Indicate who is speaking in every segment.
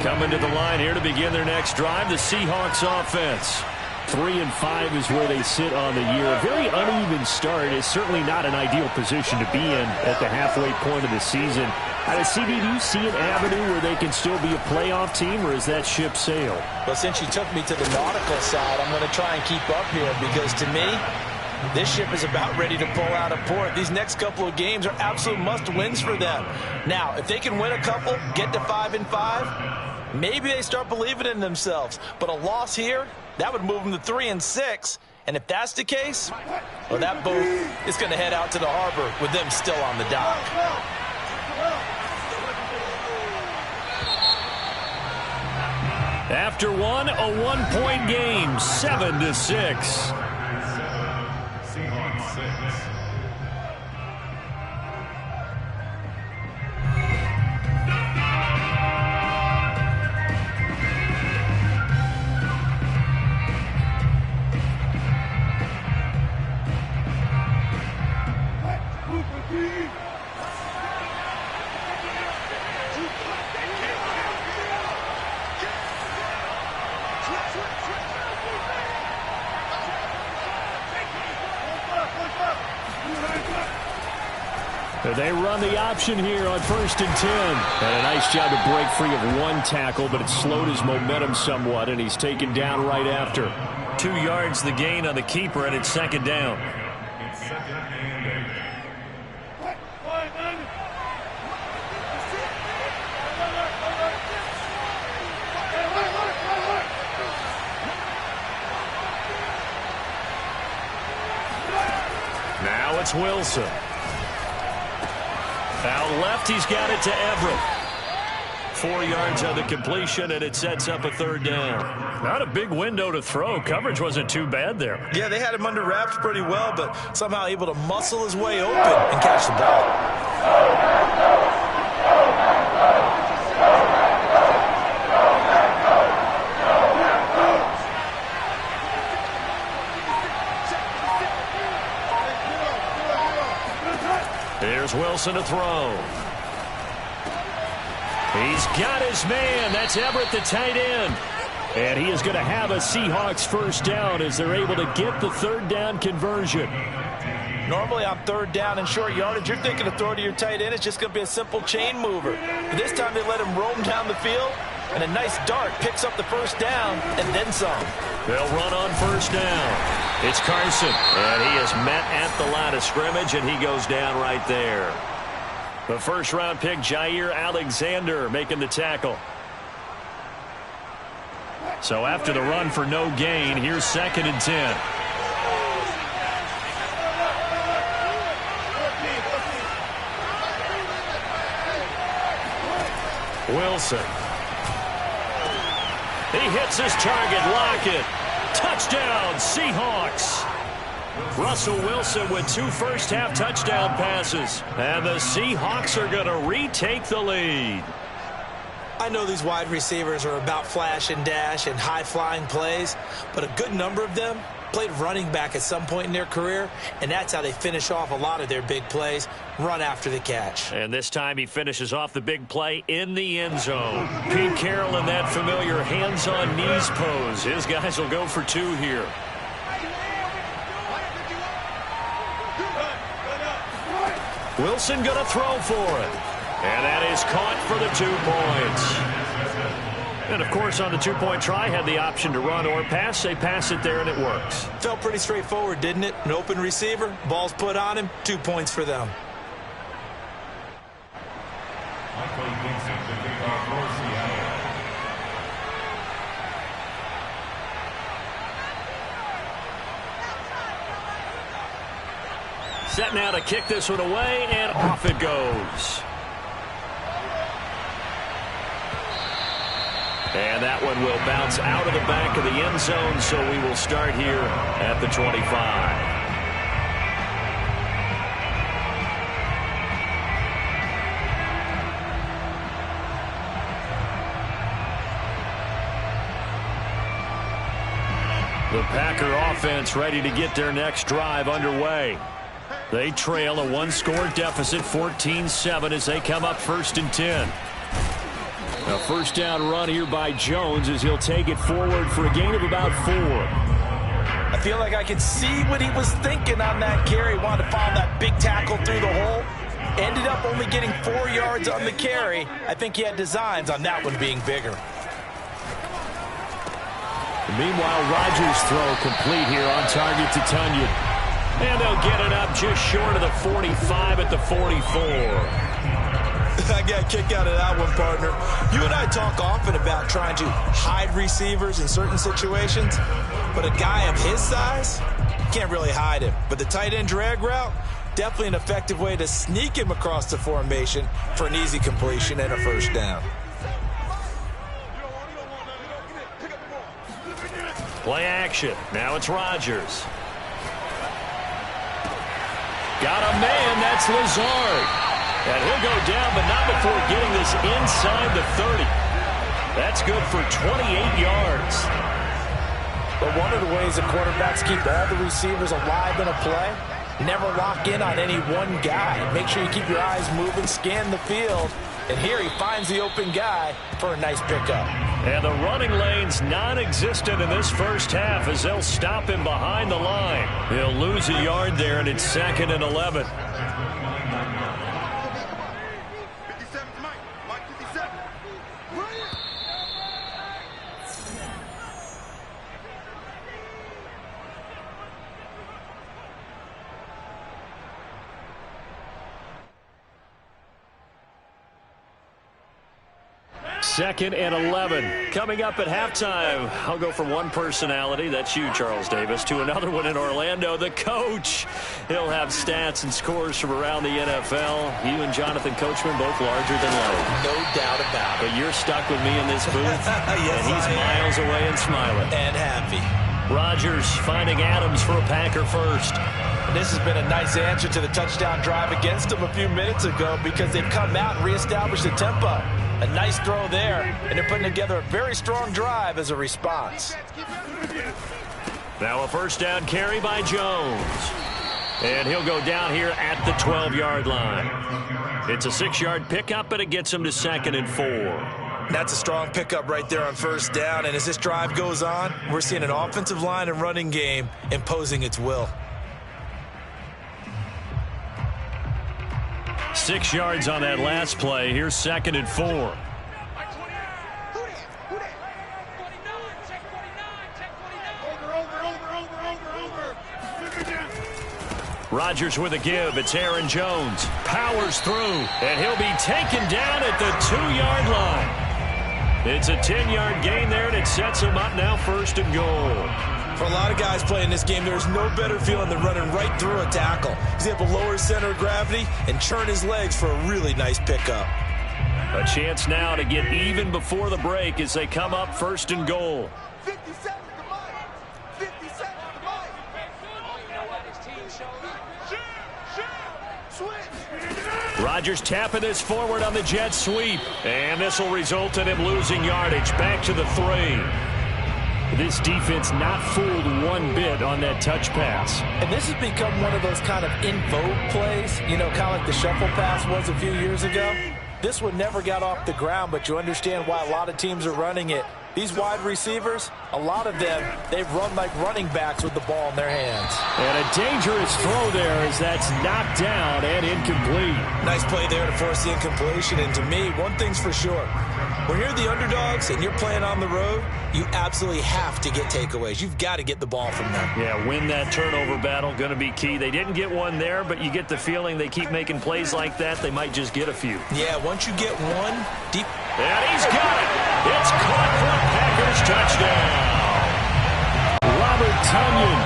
Speaker 1: Coming to the line here to begin their next drive, the Seahawks offense. 3-5 is where they sit on the year. A very uneven start is certainly not an ideal position to be in at the halfway point of the season. CD, do you see an avenue where they can still be a playoff team, or is that ship sailed?
Speaker 2: Well, since you took me to the nautical side, I'm going to try and keep up here because to me, this ship is about ready to pull out of port. These next couple of games are absolute must-wins for them. Now, if they can win a couple, get to 5-5, maybe they start believing in themselves. But a loss here, that would move them to 3-6. And if that's the case, well, that boat is going to head out to the harbor with them still on the dock.
Speaker 1: After one, a one-point game, 7-6. They run the option here on 1st and 10. And a nice job to break free of one tackle, but it slowed his momentum somewhat, and he's taken down right after. 2 yards the gain on the keeper, and it's 2nd down. Now it's Wilson. Out left, he's got it to Everett. 4 yards on the completion, and it sets up a 3rd down. Not a big window to throw. Coverage wasn't too bad there.
Speaker 2: Yeah, they had him under wraps pretty well, but somehow able to muscle his way open and catch the ball.
Speaker 1: Here's Wilson to throw. He's got his man. That's Everett, the tight end. And he is going to have a Seahawks 1st down as they're able to get the 3rd down conversion.
Speaker 2: Normally on 3rd down and short yardage, you're thinking to throw to your tight end. It's just going to be a simple chain mover. But this time they let him roam down the field, and a nice dart picks up the 1st down and then some.
Speaker 1: They'll run on 1st down. It's Carson, and he is met at the line of scrimmage, and he goes down right there. The 1st-round pick, Jair Alexander, making the tackle. So after the run for no gain, here's 2nd and 10. Wilson. He hits his target. Lockett. Touchdown, Seahawks. Russell Wilson with 2 first-half touchdown passes. And the Seahawks are going to retake the lead.
Speaker 2: I know these wide receivers are about flash and dash and high-flying plays, but a good number of them played running back at some point in their career, and that's how they finish off a lot of their big plays, run after the catch.
Speaker 1: And this time he finishes off the big play in the end zone. Pete Carroll in that familiar hands-on knees pose. His guys will go for 2 here. Wilson going to throw for it. And that is caught for the 2 points. And, of course, on the 2-point try, had the option to run or pass. They pass it there, and it works.
Speaker 2: Felt pretty straightforward, didn't it? An open receiver, ball's put on him, 2 points for them.
Speaker 1: Set now to kick this one away, and off it goes. And that one will bounce out of the back of the end zone, so we will start here at the 25. The Packer offense ready to get their next drive underway. They trail a 1-score deficit, 14-7, as they come up 1st and 10. A first down run here by Jones as he'll take it forward for a gain of about 4.
Speaker 2: I feel like I can see what he was thinking on that carry. Wanted to follow that big tackle through the hole. Ended up only getting 4 yards on the carry. I think he had designs on that one being bigger.
Speaker 1: Meanwhile, Rodgers' throw complete here on target to Tonyan. And they'll get it up just short of the 45 at the 44.
Speaker 2: I got a kick out of that one, partner. You and I talk often about trying to hide receivers in certain situations, but a guy of his size, can't really hide him. But the tight end drag route, definitely an effective way to sneak him across the formation for an easy completion and a first down.
Speaker 1: Play action. Now it's Rodgers. Got a man. That's Lazard. And he'll go down, but not before getting this inside the 30. That's good for 28 yards.
Speaker 2: But one of the ways the quarterbacks keep all the receivers alive in a play, never lock in on any one guy. Make sure you keep your eyes moving, scan the field. And here he finds the open guy for a nice pickup.
Speaker 1: And the running lane's non-existent in this first half as they'll stop him behind the line. He'll lose a yard there, and it's 2nd and 11. Second and 11. Coming up at halftime, I'll go from one personality, that's you, Charles Davis, to another one in Orlando, the coach. He'll have stats and scores from around the NFL. You and Jonathan Coachman both larger than life.
Speaker 2: No doubt about it.
Speaker 1: But you're stuck with me in this booth,
Speaker 2: yes,
Speaker 1: and he's miles away and smiling.
Speaker 2: And happy.
Speaker 1: Rodgers finding Adams for a Packer first.
Speaker 2: And this has been a nice answer to the touchdown drive against them a few minutes ago because they've come out and reestablished the tempo. A nice throw there, and they're putting together a very strong drive as a response.
Speaker 1: Now a first down carry by Jones. And he'll go down here at the 12-yard line. It's a 6-yard pickup, and it gets him to 2nd and 4.
Speaker 2: That's a strong pickup right there on first down, and as this drive goes on, we're seeing an offensive line and running game imposing its will.
Speaker 1: 6 yards on that last play. Here's 2nd and 4. Rodgers with a give. It's Aaron Jones. Powers through, and he'll be taken down at the 2-yard line. It's a 10-yard gain there, and it sets him up now 1st and goal.
Speaker 2: For a lot of guys playing this game, there's no better feeling than running right through a tackle. He's able to lower his center of gravity and churn his legs for a really nice pickup.
Speaker 1: A chance now to get even before the break as they come up 1st and goal.
Speaker 3: 50 seconds to Mike. 50 seconds to Mike. You know what this team showed us? Switch.
Speaker 1: Rodgers tapping this forward on the jet sweep. And this will result in him losing yardage. Back to the 3. This defense not fooled one bit on that touch pass.
Speaker 2: And this has become one of those kind of in vogue plays, you know, kind of like the shuffle pass was a few years ago. This one never got off the ground, but you understand why a lot of teams are running it. These wide receivers, a lot of them, they've run like running backs with the ball in their hands.
Speaker 1: And a dangerous throw there as that's knocked down and incomplete.
Speaker 2: Nice play there to force the incompletion. And to me, one thing's for sure. When you're the underdogs and you're playing on the road, you absolutely have to get takeaways. You've got to get the ball from them.
Speaker 1: Yeah, win that turnover battle, going to be key. They didn't get one there, but you get the feeling they keep making plays like that, they might just get a few.
Speaker 2: Yeah, once you get one deep.
Speaker 1: And he's got it. It's caught for a Packers touchdown. Robert Tonyan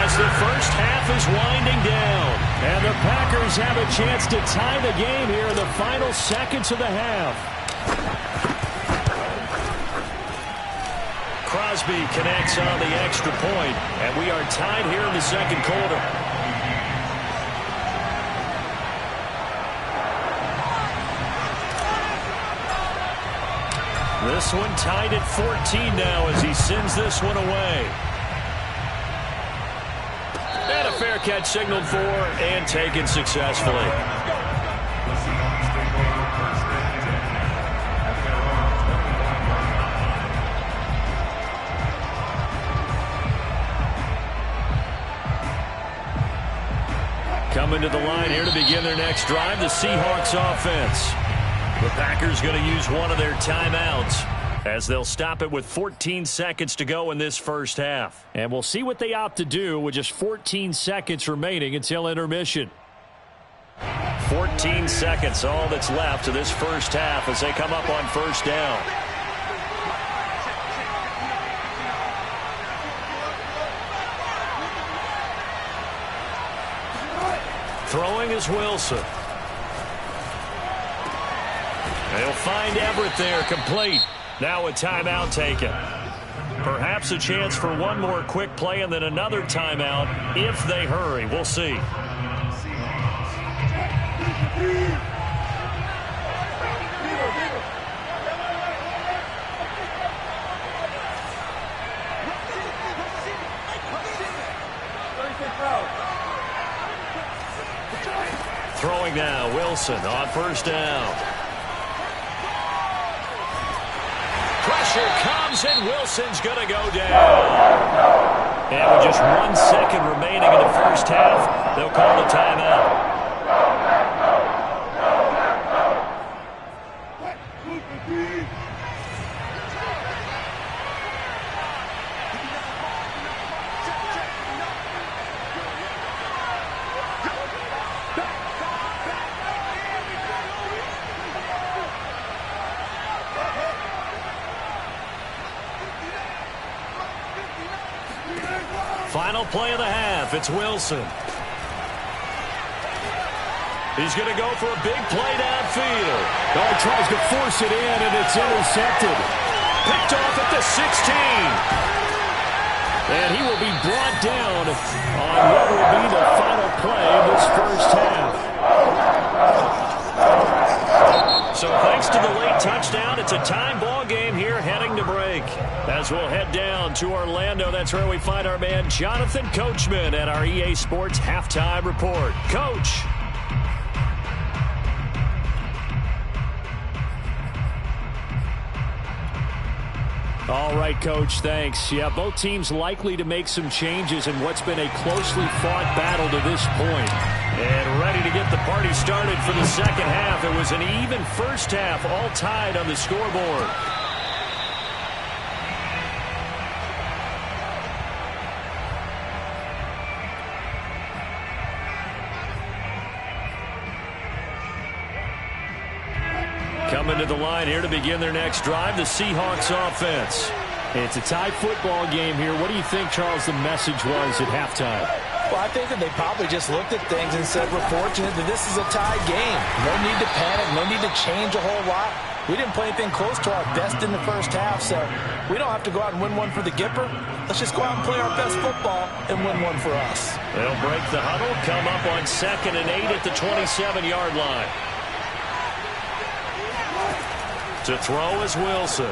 Speaker 1: as the first half is winding down. And the Packers have a chance to tie the game here in the final seconds of the half. Crosby connects on the extra point, and we are tied here in the second quarter. This one tied at 14 now as he sends this one away. And a fair catch signaled for and taken successfully. Coming to the line here to begin their next drive, the Seahawks offense. The Packers going to use one of their timeouts as they'll stop it with 14 seconds to go in this first half.
Speaker 4: And we'll see what they opt to do with just 14 seconds remaining until intermission.
Speaker 1: 14 seconds, all that's left of this first half as they come up on first down. Throwing is Wilson. They'll find Everett there, complete. Now a timeout taken. Perhaps a chance for one more quick play and then another timeout if they hurry. We'll see. Throwing now, Wilson on first down. Pressure comes and Wilson's going to go down. And with just 1 second remaining in the first half, they'll call the timeout. Final play of the half. It's Wilson. He's going to go for a big play downfield.
Speaker 4: Oh, he tries to force it in, and it's intercepted.
Speaker 1: Picked off at the 16.
Speaker 4: And he will be brought down on what will be the final play of this first half.
Speaker 1: So thanks to the late touchdown, it's a time ball game here heading to break. As we'll head down to Orlando, that's where we find our man Jonathan Coachman at our EA Sports Halftime Report. Coach.
Speaker 4: All right, Coach, thanks. Yeah, both teams likely to make some changes in what's been a closely fought battle to this point.
Speaker 1: And ready to get the party started for the second half. It was an even first half, all tied on the scoreboard. Coming to the line here to begin their next drive, the Seahawks offense.
Speaker 4: It's a tie football game here. What do you think, Charles, the message was at halftime?
Speaker 2: Well, I think that they probably just looked at things and said, we're fortunate that this is a tie game. No need to panic, no need to change a whole lot. We didn't play anything close to our best in the first half, so we don't have to go out and win one for the Gipper. Let's just go out and play our best football and win one for us.
Speaker 1: They'll break the huddle, come up on 2nd and 8 at the 27-yard line. To throw is Wilson.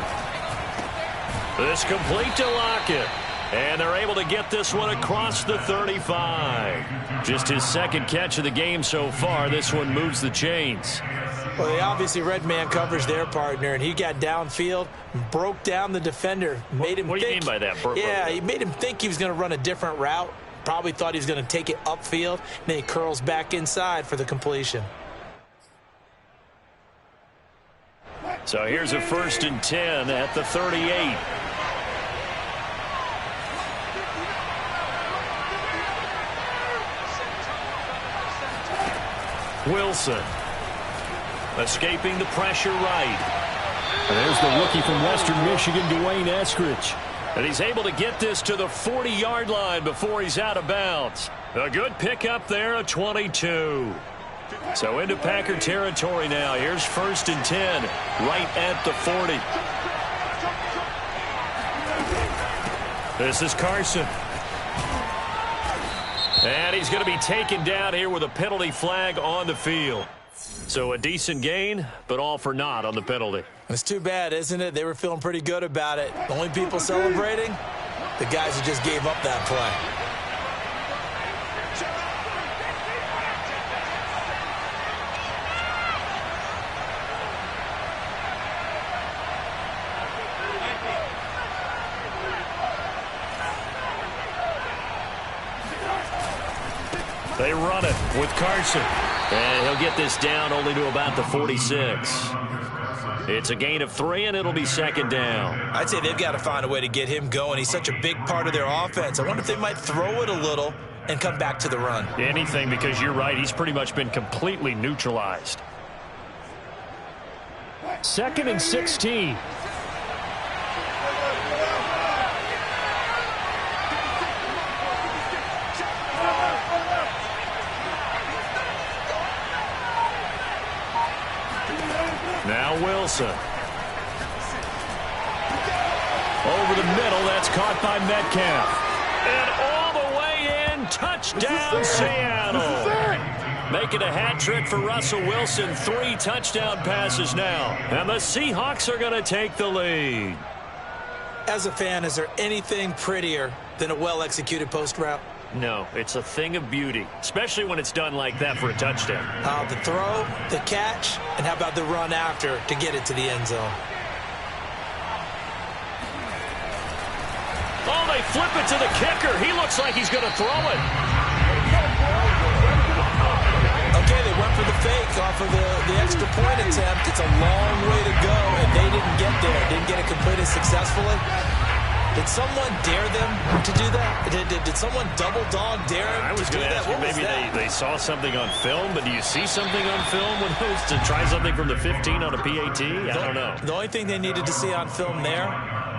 Speaker 1: This complete to Lockett. And they're able to get this one across the 35. Just his second catch of the game so far. This one moves the chains.
Speaker 2: Well, they obviously red man coverage their partner, and he got downfield, broke down the defender, made him
Speaker 1: What do you mean by that?
Speaker 2: Yeah, he made him think he was going to run a different route. Probably thought he was going to take it upfield, and then he curls back inside for the completion.
Speaker 1: So here's a 1st and 10 at the 38. Wilson escaping the pressure right.
Speaker 4: And there's the rookie from Western Michigan, Dwayne Eskridge.
Speaker 1: And he's able to get this to the 40-yard line before he's out of bounds. A good pickup there, a 22. So into Packer territory now. Here's 1st and 10, right at the 40. This is Carson. And he's going to be taken down here with a penalty flag on the field. So a decent gain, but all for naught on the penalty.
Speaker 2: It's too bad, isn't it? They were feeling pretty good about it. The only people celebrating, the guys who just gave up that play.
Speaker 1: They run it with Carson. And he'll get this down only to about the 46. It's a gain of 3, and it'll be second down.
Speaker 2: I'd say they've got to find a way to get him going. He's such a big part of their offense. I wonder if they might throw it a little and come back to the run.
Speaker 1: Anything, because you're right. He's pretty much been completely neutralized. 2nd and 16. Now Wilson. Over the middle, that's caught by Metcalf. And all the way in, touchdown Seattle. Making a hat trick for Russell Wilson. 3 touchdown passes now. And the Seahawks are going to take the lead.
Speaker 2: As a fan, is there anything prettier than a well-executed post route?
Speaker 1: No, it's a thing of beauty, especially when it's done like that for a touchdown.
Speaker 2: The throw, the catch, and how about the run after to get it to the end zone?
Speaker 1: Oh, they flip it to the kicker. He looks like he's going to throw it.
Speaker 2: Okay, they went for the fake off of the extra point attempt. It's a long way to go, and they didn't get there. Didn't get it completed successfully. Did someone dare them to do that? Did someone double dog dare them
Speaker 1: I was
Speaker 2: to do
Speaker 1: going to
Speaker 2: that?
Speaker 1: ask you, maybe they saw something on film, but do you see something on film when those to try something from the 15 on a PAT? I don't know.
Speaker 2: The only thing they needed to see on film there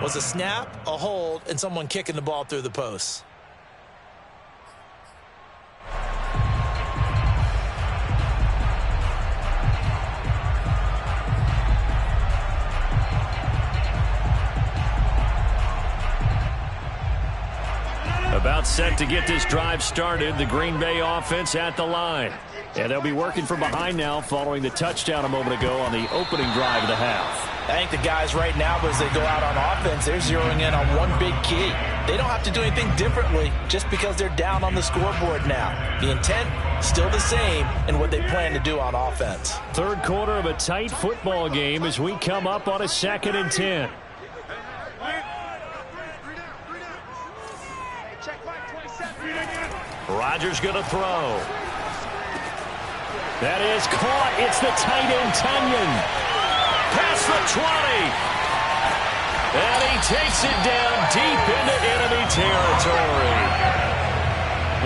Speaker 2: was a snap, a hold, and someone kicking the ball through the posts.
Speaker 1: About set to get this drive started, the Green Bay offense at the line. And they'll be working from behind now following the touchdown a moment ago on the opening drive of the half.
Speaker 2: I think the guys right now, as they go out on offense, they're zeroing in on one big key. They don't have to do anything differently just because they're down on the scoreboard now. The intent, still the same in what they plan to do on offense.
Speaker 1: Third quarter of a tight football game as we come up on a 2nd and 10. Rodgers going to throw. That is caught. It's the tight end, Tunyon. Past the 20. And he takes it down deep into enemy territory.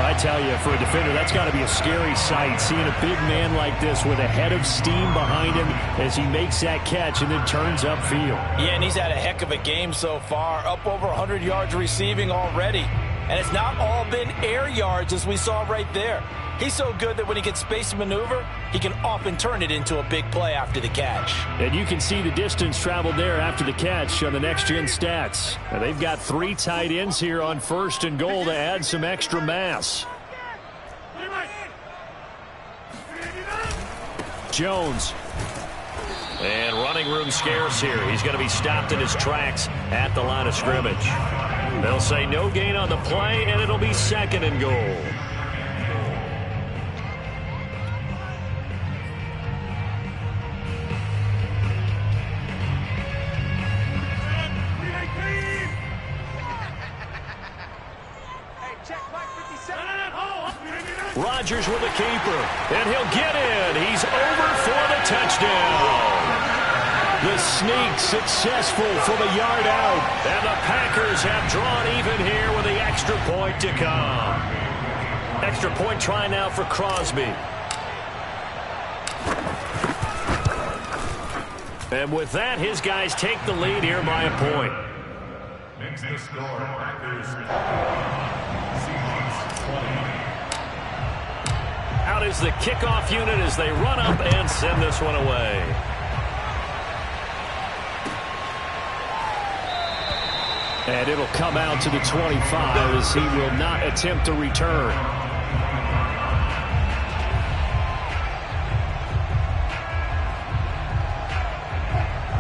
Speaker 1: I tell you, for a defender, that's got to be a scary sight, seeing a big man like this with a head of steam behind him as he makes that catch and then turns upfield.
Speaker 2: Yeah, and he's had a heck of a game so far, up over 100 yards receiving already. And it's not all been air yards, as we saw right there. He's so good that when he gets space to maneuver, he can often turn it into a big play after the catch.
Speaker 1: And you can see the distance traveled there after the catch on the next-gen stats. Now, they've got 3 tight ends here on 1st and goal to add some extra mass. Jones. And running room scarce here. He's going to be stopped in his tracks at the line of scrimmage. They'll say no gain on the play, and it'll be 2nd and goal. Rodgers with the keeper, and he'll get in. He's over for the touchdown. The sneak successful from a yard out, and the Packers have drawn even here with the extra point to come. Extra point try now for Crosby. And with that, his guys take the lead here by a point.
Speaker 5: Makes the score Packers 20.
Speaker 1: Out is the kickoff unit as they run up and send this one away. And it'll come out to the 25 as he will not attempt to return.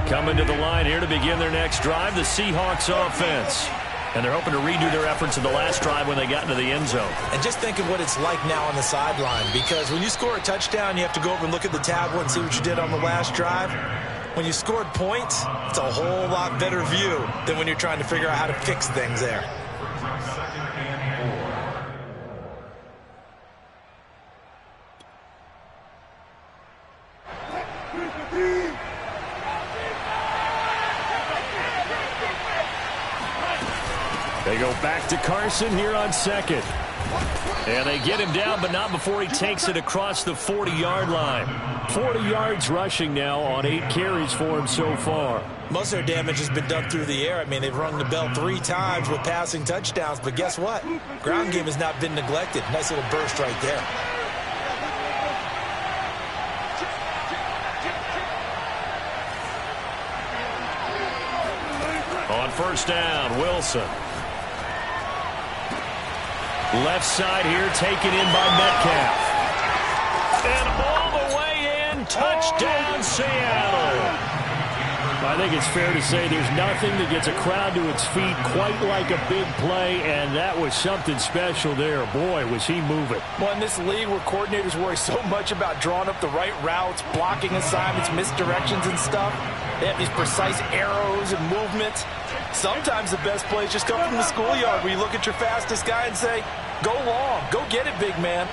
Speaker 1: Coming to the line here to begin their next drive, the Seahawks offense. And they're hoping to redo their efforts in the last drive when they got into the end zone.
Speaker 2: And just think of what it's like now on the sideline, because when you score a touchdown, you have to go over and look at the tablet and see what you did on the last drive. When you scored points, it's a whole lot better view than when you're trying to figure out how to fix things there.
Speaker 1: They go back to Carson here on second. And they get him down, but not before he takes it across the 40-yard line. 40 yards rushing now on 8 carries for him so far.
Speaker 2: Most of their damage has been done through the air. I mean, they've rung the bell 3 times with passing touchdowns, but guess what? Ground game has not been neglected. Nice little burst right there.
Speaker 1: On first down, Wilson. Left side here, taken in by Metcalf. And all the way in, touchdown Seattle. I think it's fair to say there's nothing that gets a crowd to its feet quite like a big play, and that was something special there. Boy, was he moving.
Speaker 2: Well, in this league where coordinators worry so much about drawing up the right routes, blocking assignments, misdirections and stuff, they have these precise arrows and movements. Sometimes the best plays just come from the schoolyard where you look at your fastest guy and say, go long, go get it, big man.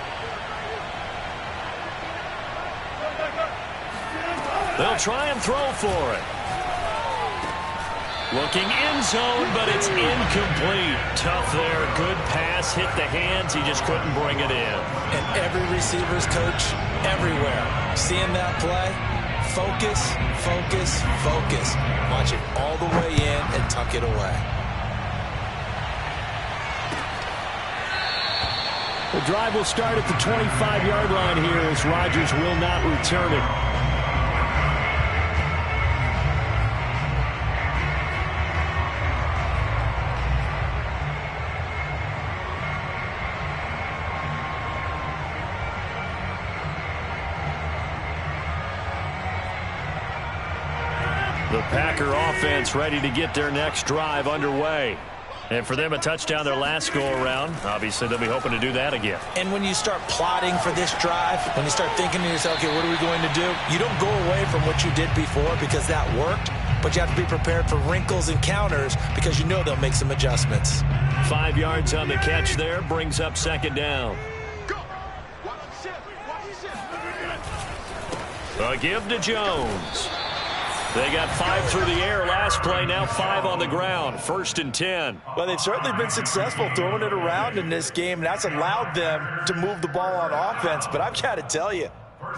Speaker 1: They'll try and throw for it. Looking end zone, but it's incomplete. Tough there. Good pass. Hit the hands. He just couldn't bring it in.
Speaker 2: And every receiver's coach everywhere. Seeing that play, focus, focus, focus. Watch it all the way in and tuck it away.
Speaker 1: The drive will start at the 25-yard line here as Rodgers will not return it. The Packer offense ready to get their next drive underway. And for them, a touchdown their last go-around. Obviously, they'll be hoping to do that again.
Speaker 2: And when you start plotting for this drive, when you start thinking to yourself, okay, what are we going to do? You don't go away from what you did before because that worked, but you have to be prepared for wrinkles and counters because you know they'll make some adjustments.
Speaker 1: 5 yards on the catch there, brings up second down. A give to Jones. They got 5 through the air last play, now 5 on the ground. 1st and 10.
Speaker 2: Well, they've certainly been successful throwing it around in this game, and that's allowed them to move the ball on offense. But I've got to tell you,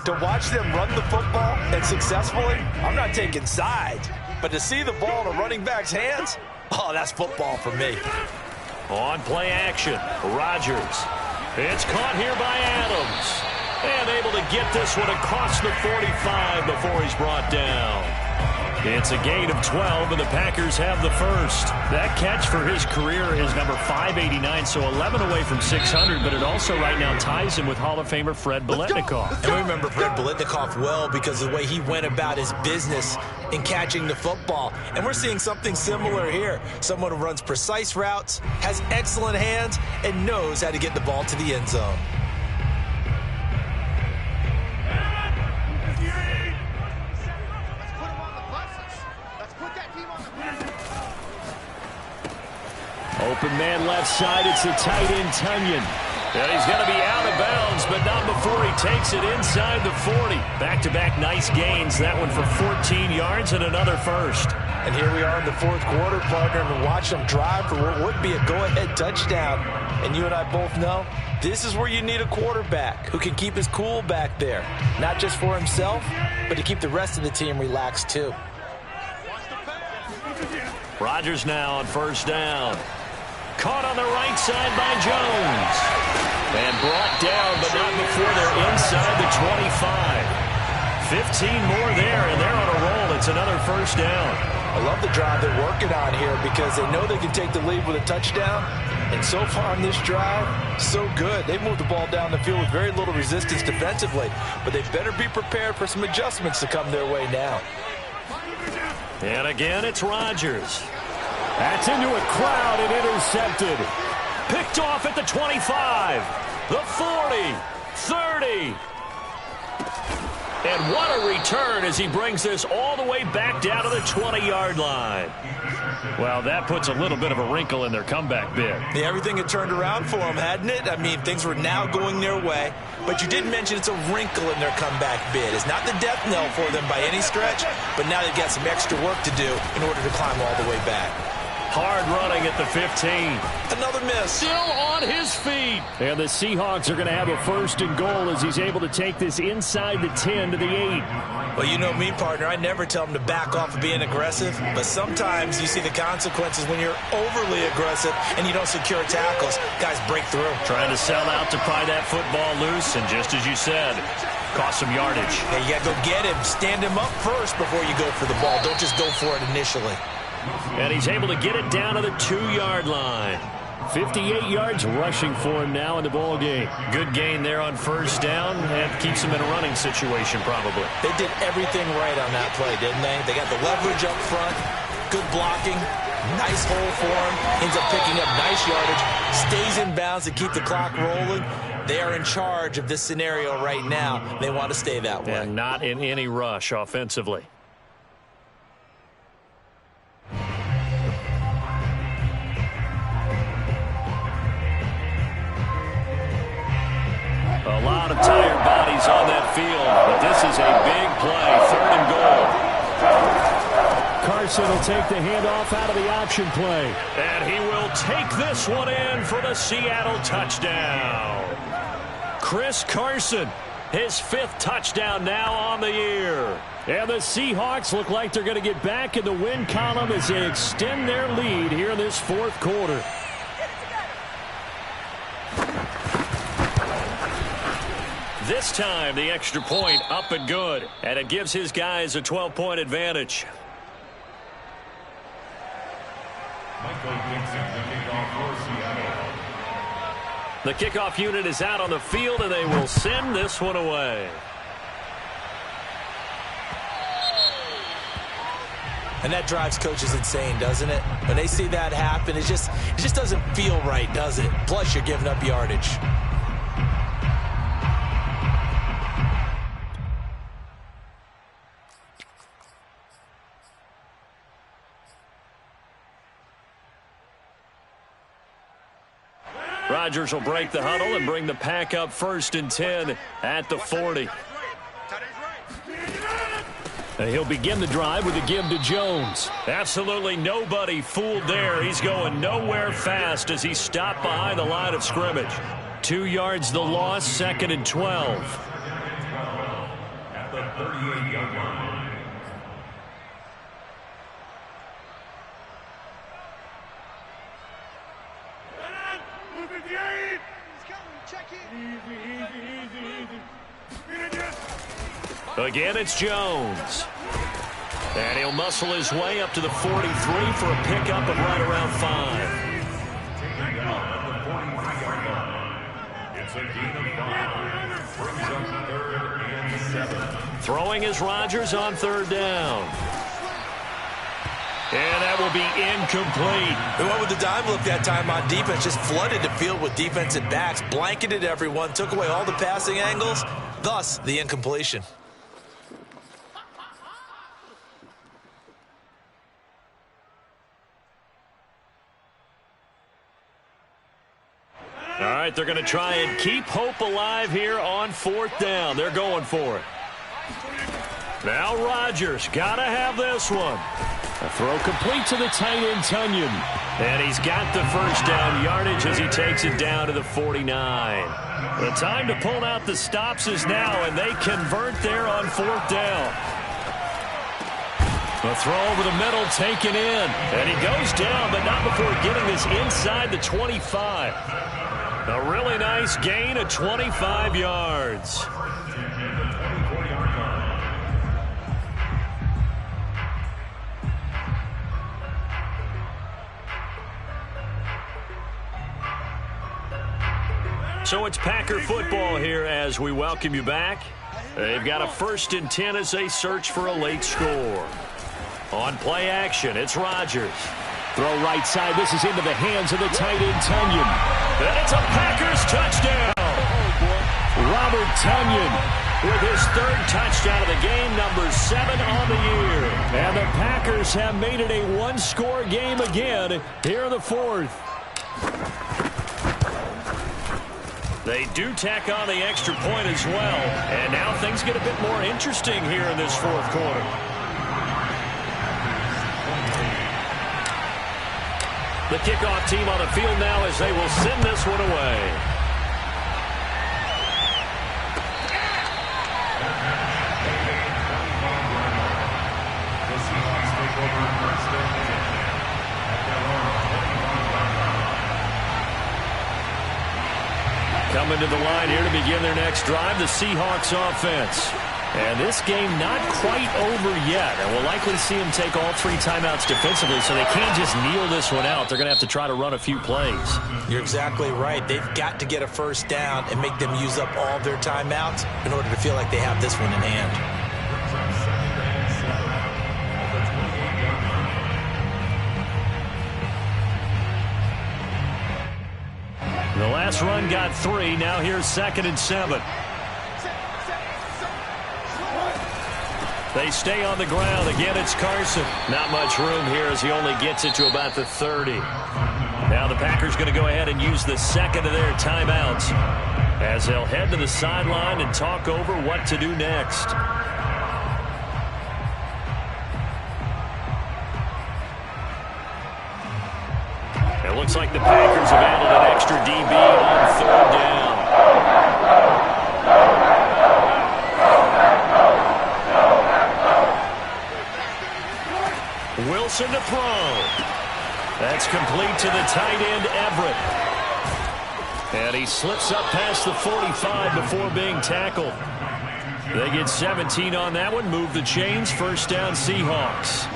Speaker 2: to watch them run the football and successfully, I'm not taking sides. But to see the ball in a running back's hands, oh, that's football for me.
Speaker 1: On play action, Rodgers. It's caught here by Adams. And able to get this one across the 45 before he's brought down. It's a gain of 12, and the Packers have the first. That catch for his career is number 589, so 11 away from 600, but it also right now ties him with Hall of Famer Fred Biletnikoff.
Speaker 2: And we remember Fred Biletnikoff well because of the way he went about his business in catching the football. And we're seeing something similar here. Someone who runs precise routes, has excellent hands, and knows how to get the ball to the end zone.
Speaker 1: Open man left side, it's the tight end Tunyon. And he's going to be out of bounds, but not before he takes it inside the 40. Back-to-back nice gains, that one for 14 yards and another first.
Speaker 2: And here we are in the 4th quarter, partner, and watch them drive for what would be a go-ahead touchdown. And you and I both know this is where you need a quarterback who can keep his cool back there. Not just for himself, but to keep the rest of the team relaxed too.
Speaker 1: Rodgers now on first down. Caught on the right side by Jones. And brought down, but not before they're inside the 25. 15 more there, and they're on a roll. It's another first down.
Speaker 2: I love the drive they're working on here because they know they can take the lead with a touchdown. And so far on this drive, so good. They've moved the ball down the field with very little resistance defensively. But they better be prepared for some adjustments to come their way now.
Speaker 1: And again, it's Rodgers. That's into a crowd and intercepted. Picked off at the 25, the 40, 30. And what a return as he brings this all the way back down to the 20-yard line. Well, that puts a little bit of a wrinkle in their comeback bid.
Speaker 2: Yeah, everything had turned around for them, hadn't it? I mean, things were now going their way. But you did mention it's a wrinkle in their comeback bid. It's not the death knell for them by any stretch, but now they've got some extra work to do in order to climb all the way back.
Speaker 1: Hard running at the 15.
Speaker 2: Another miss.
Speaker 1: Still on his feet. And the Seahawks are going to have a 1st and goal as he's able to take this inside the 10 to the 8.
Speaker 2: Well, you know me, partner. I never tell them to back off of being aggressive, but sometimes you see the consequences when you're overly aggressive and you don't secure tackles. Guys break through.
Speaker 1: Trying to sell out to pry that football loose, and just as you said, cost some yardage.
Speaker 2: Yeah, you got to go get him. Stand him up first before you go for the ball. Don't just go for it initially.
Speaker 1: And he's able to get it down to the 2-yard line. 58 yards rushing for him now in the ball game. Good gain there on 1st down, and keeps him in a running situation probably.
Speaker 2: They did everything right on that play, didn't they? They got the leverage up front, good blocking, nice hole for him, ends up picking up nice yardage, stays in bounds to keep the clock rolling. They are in charge of this scenario right now. They want to stay that way.
Speaker 1: And not in any rush offensively. A lot of tired bodies on that field, but this is a big play. 3rd and goal. Carson will take the handoff out of the option play. And he will take this one in for the Seattle touchdown. Chris Carson, his 5th touchdown now on the year. And the Seahawks look like they're going to get back in the win column as they extend their lead here in this 4th quarter. This time, the extra point up and good. And it gives his guys a 12-point advantage.
Speaker 5: Michael Dixon, the kickoff for Seattle.
Speaker 1: The kickoff unit is out on the field, and they will send this one away.
Speaker 2: And that drives coaches insane, doesn't it? When they see that happen, it just doesn't feel right, does it? Plus, you're giving up yardage.
Speaker 1: Rodgers will break the huddle and bring the pack up 1st and 10 at the 40. And he'll begin the drive with a give to Jones. Absolutely nobody fooled there. He's going nowhere fast as he stopped behind the line of scrimmage. 2 yards the loss, 2nd and 12.
Speaker 5: At the 38-yard line.
Speaker 1: Again, it's Jones. And he'll muscle his way up to the 43 for a pickup of right around 5.
Speaker 5: Taking down at the 43-yard line. It's a gain of 5. Brings up 3rd and 7.
Speaker 1: Throwing is Rodgers on 3rd down. And that will be incomplete.
Speaker 2: They went with the dime look that time on defense, just flooded the field with defensive backs, blanketed everyone, took away all the passing angles, thus the incompletion.
Speaker 1: All right, they're going to try and keep hope alive here on 4th down. They're going for it. Now Rodgers got to have this one. A throw complete to the tight end, Tunyon. And he's got the 1st down yardage as he takes it down to the 49. The time to pull out the stops is now, and they convert there on 4th down. The throw over the middle taken in. And he goes down, but not before getting this inside the 25. A really nice gain of 25 yards. So it's Packer football here as we welcome you back. They've got a 1st and 10 as they search for a late score. On play action, it's Rodgers. Throw right side. This is into the hands of the tight end, Tunyon. And it's a Packers touchdown. Robert Tunyon with his 3rd touchdown of the game, number 7 on the year. And the Packers have made it a 1-score game again here in the 4th. They do tack on the extra point as well. And now things get a bit more interesting here in this 4th quarter. The kickoff team on the field now as they will send this one away. Coming to the line here to begin their next drive, the Seahawks offense. And this game not quite over yet. And we'll likely see them take all 3 timeouts defensively, so they can't just kneel this one out. They're going to have to try to run a few plays.
Speaker 2: You're exactly right. They've got to get a first down and make them use up all of their timeouts in order to feel like they have this one in hand.
Speaker 1: The last run got 3. Now here's 2nd and 7. They stay on the ground. Again, it's Carson. Not much room here as he only gets it to about the 30. Now the Packers going to go ahead and use the 2nd of their timeouts as they'll head to the sideline and talk over what to do next. It looks like the Packers have added an extra DB on 3rd down. Wilson to throw. That's complete to the tight end, Everett. And he slips up past the 45 before being tackled. They get 17 on that one. Move the chains. First down, Seahawks.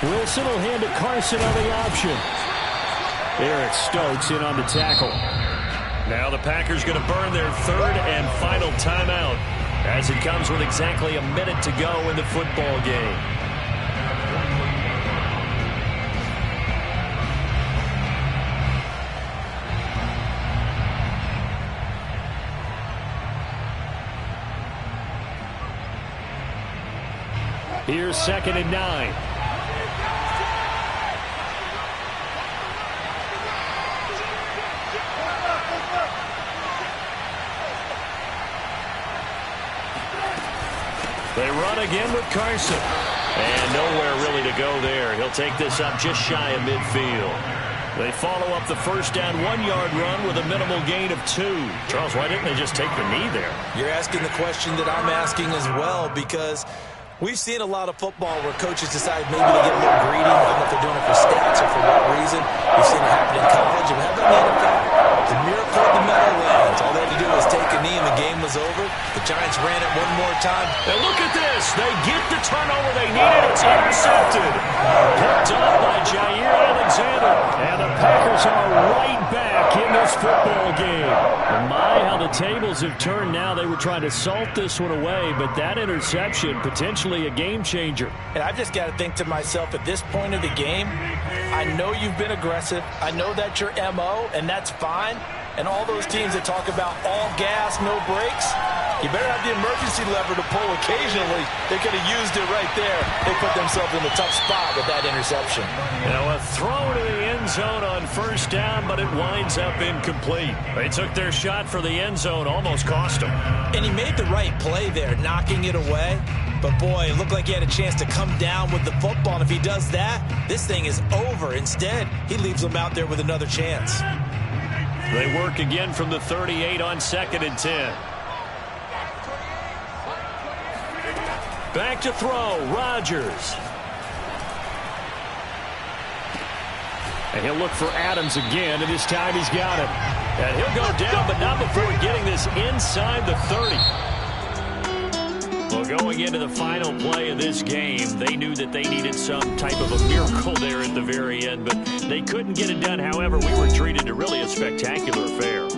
Speaker 1: Wilson will hand to Carson on the option. Eric Stokes in on the tackle. Now the Packers going to burn their 3rd and final timeout as it comes with exactly a minute to go in the football game. Here's 2nd and 9. They run again with Carson. And nowhere really to go there. He'll take this up just shy of midfield. They follow up the first down 1-yard run with a minimal gain of 2. Charles, why didn't they just take the knee there?
Speaker 2: You're asking the question that I'm asking as well, because we've seen a lot of football where coaches decide maybe they get a little greedy. I don't know if they're doing it for stats or for what reason. We've seen it happen in college, and we have it in the NFL. The miracle of the Meadowlands. All they had to do was take a knee and the game was over. The Giants ran it one more time.
Speaker 1: And look at this. They get the turnover they needed. It's intercepted. Picked up by Jair Alexander. And the Packers are right back in this football game. And my, how the tables have turned now. They were trying to salt this one away, but that interception, potentially a game changer.
Speaker 2: And I've just got to think to myself, at this point of the game, I know you've been aggressive. I know that's your MO, and that's fine. And all those teams that talk about all gas, no brakes, you better have the emergency lever to pull occasionally. They could have used it right there. They put themselves in a tough spot with that interception.
Speaker 1: Now a throw to the end zone on first down, but it winds up incomplete. They took their shot for the end zone, almost cost them.
Speaker 2: And he made the right play there, knocking it away. But, boy, it looked like he had a chance to come down with the football. And if he does that, this thing is over. Instead, he leaves them out there with another chance.
Speaker 1: They work again from the 38 on 2nd and 10. Back to throw, Rodgers. And he'll look for Adams again, and this time he's got him. And he'll go down, but not before getting this inside the 30. Well, going into the final play of this game, they knew that they needed some type of a miracle there at the very end, but they couldn't get it done. However, we were treated to really a spectacular affair.